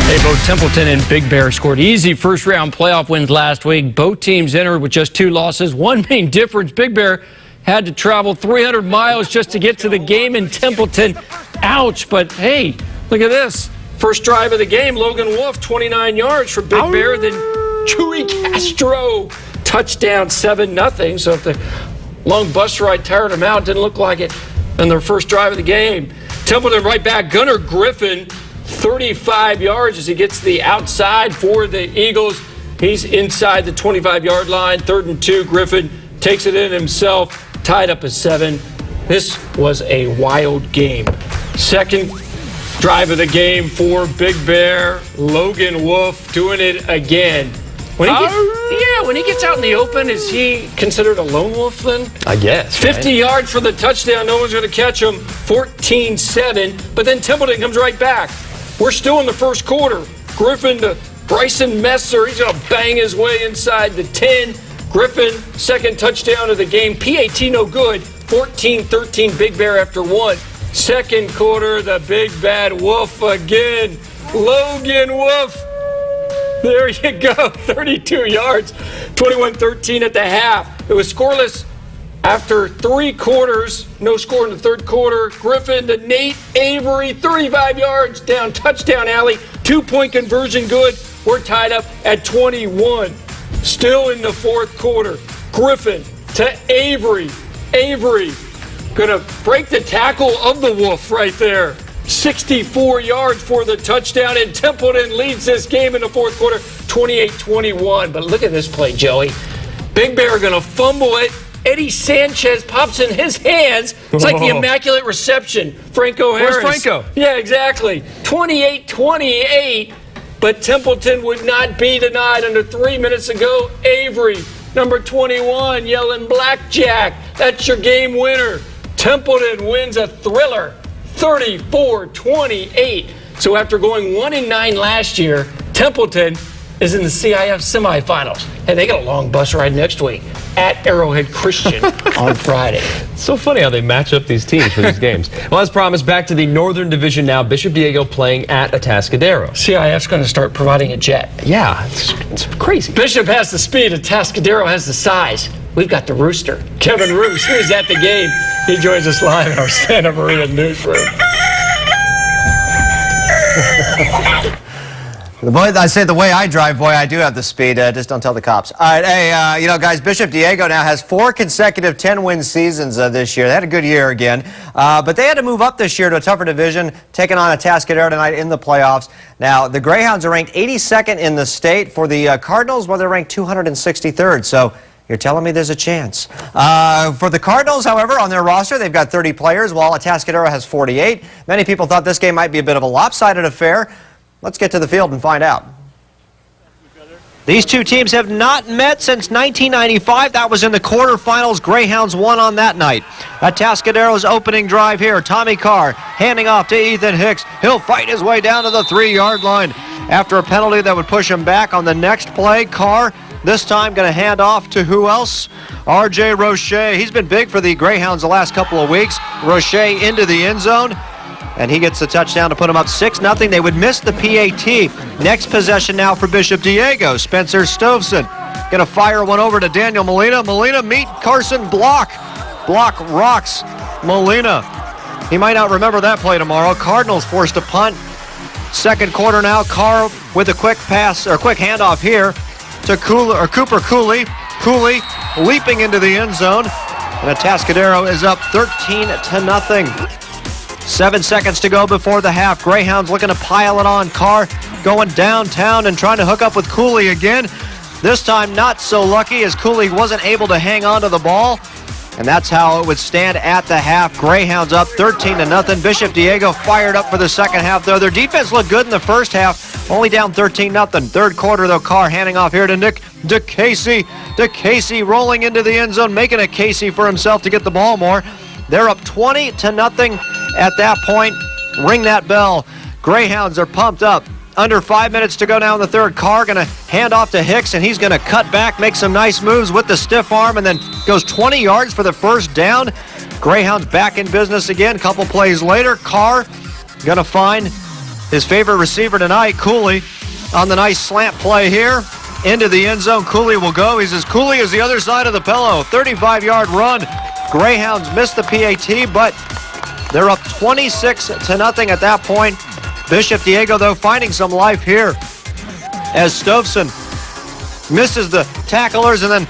Hey, Bo Templeton and Big Bear scored easy first-round playoff wins last week. Both teams entered with just 2 losses. One main difference, Big Bear had to travel 300 miles just to get to the game in Templeton. Ouch, but hey, look at this. First drive of the game, Logan Wolf, 29 yards for Big Bear, then Chewy Castro, touchdown, 7-0. So if the long bus ride tired them out, didn't look like it on their first drive of the game. Templeton right back, Gunnar Griffin, 35 yards as he gets to the outside for the Eagles. He's inside the 25-yard line. 3rd and 2. Griffin takes it in himself, tied up at 7. This was a wild game. Second drive of the game for Big Bear. Logan Wolf doing it again. When he gets out in the open, is he considered a lone wolf then? I guess. 50 yards for the touchdown. No one's going to catch him. 14-7. But then Templeton comes right back. We're still in the first quarter. Griffin to Bryson Messer. He's going to bang his way inside the 10. Griffin, second touchdown of the game. PAT no good. 14-13 Big Bear after 1. Second quarter, the big bad Wolf again. Logan Wolf. There you go. 32 yards. 21-13 at the half. It was scoreless after 3 quarters. No score in the third quarter. Griffin to Nate Avery, 35 yards down touchdown alley. 2-point conversion good. We're tied up at 21. Still in the fourth quarter. Griffin to Avery. Avery gonna break the tackle of the Wolf right there. 64 yards for the touchdown, and Templeton leads this game in the fourth quarter, 28-21. But look at this play, Joey. Big Bear gonna fumble it. Eddie Sanchez pops in his hands. It's like the immaculate reception. Franco Harris. Where's Franco? Yeah, exactly. 28-28, but Templeton would not be denied under 3 minutes ago. Avery, number 21, yelling blackjack. That's your game winner. Templeton wins a thriller, 34-28. So after going 1-9 last year, Templeton is in the CIF semifinals. And they got a long bus ride next week at Arrowhead Christian on Friday. It's so funny how they match up these teams for these games. Well, as promised, back to the Northern Division now. Bishop Diego playing at Atascadero. CIF's going to start providing a jet. Yeah, it's crazy. Bishop has the speed. Atascadero has the size. We've got the rooster, Kevin Roos, who's at the game. He joins us live in our Santa Maria newsroom. I say the way I drive, boy, I do have the speed. Just don't tell the cops. All right, hey, guys, Bishop Diego now has 4 consecutive 10-win seasons this year. They had a good year again, but they had to move up this year to a tougher division, taking on Atascadero tonight in the playoffs. Now, the Greyhounds are ranked 82nd in the state. For the Cardinals, well, they're ranked 263rd, so you're telling me there's a chance. For the Cardinals, however, on their roster, they've got 30 players, while Atascadero has 48. Many people thought this game might be a bit of a lopsided affair. Let's get to the field and find out. These two teams have not met since 1995. That was in the quarterfinals. Greyhounds won on that night. Atascadero's opening drive here. Tommy Carr handing off to Ethan Hicks. He'll fight his way down to the 3-yard line. After a penalty that would push him back on the next play, Carr this time going to hand off to who else? R.J. Roche. He's been big for the Greyhounds the last couple of weeks. Roche into the end zone. And he gets the touchdown to put him up 6-0. They would miss the PAT. Next possession now for Bishop Diego. Spencer Stoveson going to fire one over to Daniel Molina. Molina meet Carson Block. Block rocks Molina. He might not remember that play tomorrow. Cardinals forced a punt. Second quarter now. Carr with a quick pass or quick handoff here to Cooper Cooley. Cooley leaping into the end zone. And Atascadero is up 13-0. 7 seconds to go before the half. Greyhounds looking to pile it on. Carr going downtown and trying to hook up with Cooley again. This time not so lucky as Cooley wasn't able to hang on to the ball. And that's how it would stand at the half. Greyhounds up 13-0. Bishop Diego fired up for the second half, though. Their defense looked good in the first half, only down 13-0. Third quarter, though, Carr handing off here to Nick DeCasey. DeCasey rolling into the end zone, making a Casey for himself to get the ball more. They're up 20-0 at that point. Ring that bell. Greyhounds are pumped up. Under 5 minutes to go now in the third. Carr going to hand off to Hicks, and he's going to cut back, make some nice moves with the stiff arm, and then goes 20 yards for the first down. Greyhounds back in business again. A couple plays later, Carr going to find his favorite receiver tonight, Cooley, on the nice slant play here. Into the end zone, Cooley will go. He's as Cooley as the other side of the pillow. 35-yard run. Greyhounds missed the PAT, but they're up 26-0 at that point. Bishop Diego, though, finding some life here as Stoveson misses the tacklers and then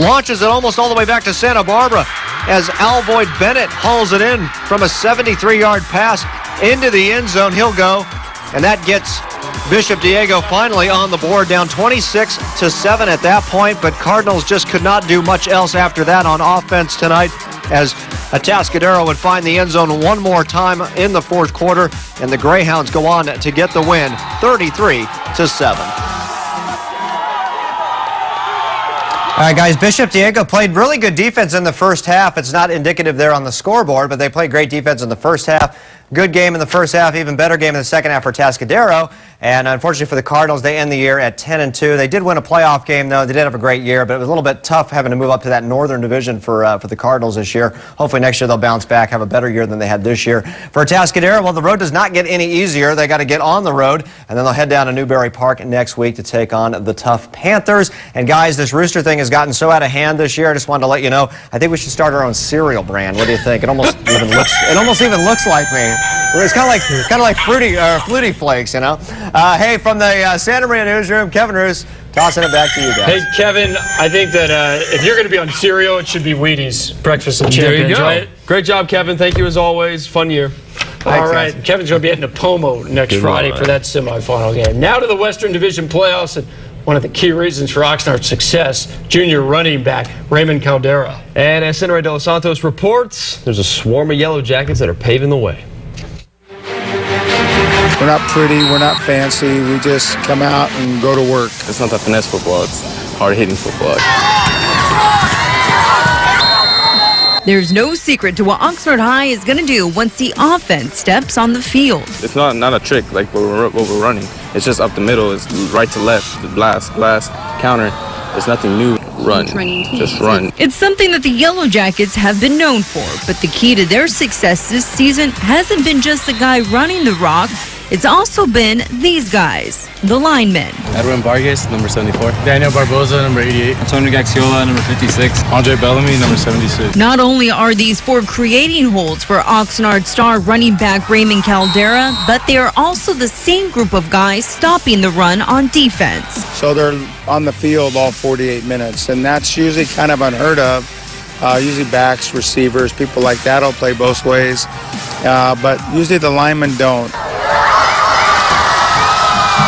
launches it almost all the way back to Santa Barbara as Alvoid Bennett hauls it in from a 73-yard pass into the end zone. He'll go, and that gets Bishop Diego finally on the board, down 26-7 at that point, but Cardinals just could not do much else after that on offense tonight as Atascadero would find the end zone one more time in the fourth quarter, and the Greyhounds go on to get the win, 33-7. All right, guys, Bishop Diego played really good defense in the first half. It's not indicative there on the scoreboard, but they played great defense in the first half. Good game in the first half, even better game in the second half for Atascadero. And unfortunately for the Cardinals, they end the year at 10-2. They did win a playoff game, though. They did have a great year, but it was a little bit tough having to move up to that Northern Division for the Cardinals this year. Hopefully next year they'll bounce back, have a better year than they had this year. For Atascadero, well, the road does not get any easier. They got to get on the road, and then they'll head down to Newberry Park next week to take on the tough Panthers. And guys, this Rooster thing has gotten so out of hand this year. I just wanted to let you know, I think we should start our own cereal brand. What do you think? It almost even looks like me. It's kind of like Fruity Flakes, you know. Hey, from the Santa Maria newsroom, Kevin Roos, tossing it back to you guys. Hey, Kevin, I think that if you're going to be on cereal, it should be Wheaties Breakfast of Champions. There you go. Right? Great job, Kevin. Thank you as always. Fun year. All right, Kevin's going to be at Napomo next Friday for that semifinal game. Now to the Western Division playoffs, and one of the key reasons for Oxnard's success, junior running back Raymond Caldera. And as Senator De Los Santos reports, there's a swarm of Yellow Jackets that are paving the way. We're not pretty, we're not fancy, we just come out and go to work. It's not the finesse football, it's hard-hitting football. There's no secret to what Oxnard High is going to do once the offense steps on the field. It's not a trick like what we're running. It's just up the middle, it's right to left, the blast, counter. There's nothing new. Run. Just run. It's something that the Yellow Jackets have been known for, but the key to their success this season hasn't been just the guy running the rock. It's also been these guys, the linemen. Edwin Vargas, number 74. Daniel Barboza, number 88. Antonio Gaxiola, number 56. Andre Bellamy, number 76. Not only are these four creating holes for Oxnard star running back Raymond Caldera, but they are also the same group of guys stopping the run on defense. So they're on the field all 48 minutes, and that's usually kind of unheard of. Usually backs, receivers, people like that will play both ways, but usually the linemen don't.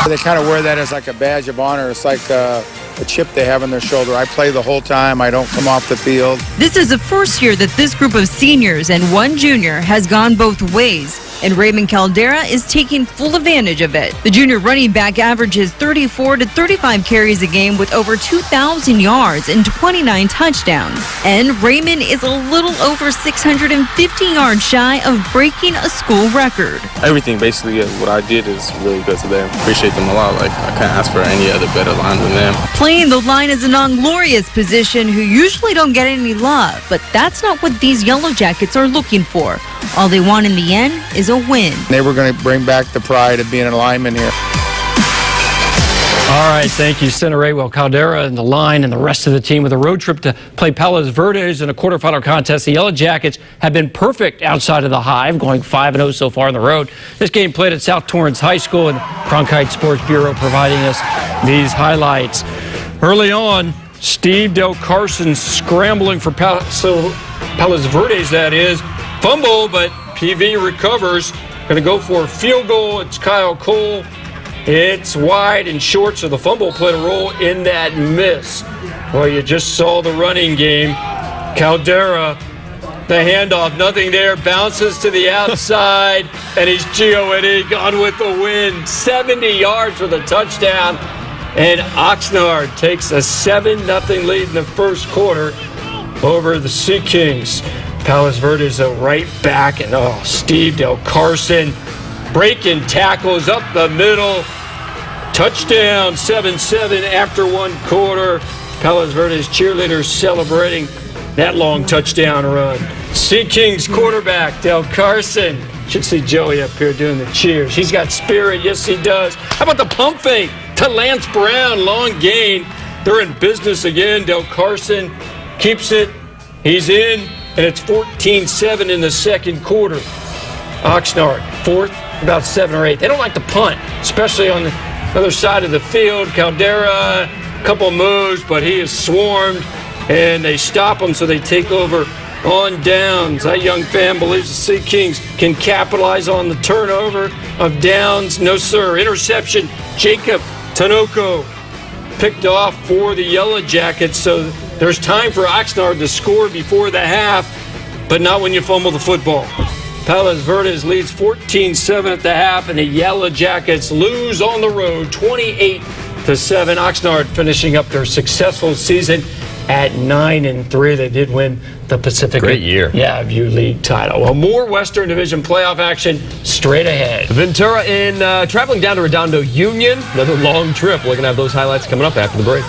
They kind of wear that as like a badge of honor. It's like a chip they have on their shoulder. I play the whole time. I don't come off the field. This is the first year that this group of seniors and one junior has gone both ways, and Raymond Caldera is taking full advantage of it. The junior running back averages 34 to 35 carries a game with over 2,000 yards and 29 touchdowns. And Raymond is a little over 650 yards shy of breaking a school record. Everything basically what I did is really good to them. Appreciate them a lot. Like I can't ask for any other better line than them. Playing the line is a non-glorious position who usually don't get any love, but that's not what these Yellow Jackets are looking for. All they want in the end is a win. They were going to bring back the pride of being an lineman here. All right, thank you, Senator Raywell Caldera and the line and the rest of the team with a road trip to play Palos Verdes in a quarterfinal contest. The Yellow Jackets have been perfect outside of the Hive, going 5-0 so far on the road. This game played at South Torrance High School, and Cronkite Sports Bureau providing us these highlights. Early on, Steve Del Carson scrambling for Palos Verdes, that is. Fumble, but PV recovers. Going to go for a field goal. It's Kyle Cole. It's wide and short, so the fumble played a role in that miss. Well, you just saw the running game. Caldera, the handoff, nothing there, bounces to the outside, and he's Gio gone with the win. 70 yards for the touchdown, and Oxnard takes a 7-0 lead in the first quarter over the Sea Kings. Palos Verdes right back, and Steve Del Carson breaking tackles up the middle. Touchdown, 7-7 after one quarter. Palos Verdes cheerleaders celebrating that long touchdown run. Sea Kings quarterback Del Carson Should see Joey up here doing the cheers. He's got spirit. Yes, he does. How about the pump fake to Lance Brown? Long gain. They're in business again. Del Carson keeps it. He's in, and it's 14-7 in the second quarter. Oxnard, fourth, about 7 or 8. They don't like to punt, especially on the other side of the field. Caldera, a couple moves, but he is swarmed, and they stop him, so they take over on downs. That young fan believes the Sea Kings can capitalize on the turnover of downs. No, sir. Interception. Jacob Tanoko picked off for the Yellow Jackets, so there's time for Oxnard to score before the half, but not when you fumble the football. Palos Verdes leads 14-7 at the half, and the Yellow Jackets lose on the road 28-7. Oxnard finishing up their successful season at 9-3. They did win the Pacific Great year. Yeah, View League title. Well, more Western Division playoff action straight ahead. Ventura in traveling down to Redondo Union. Another long trip. We're going to have those highlights coming up after the break.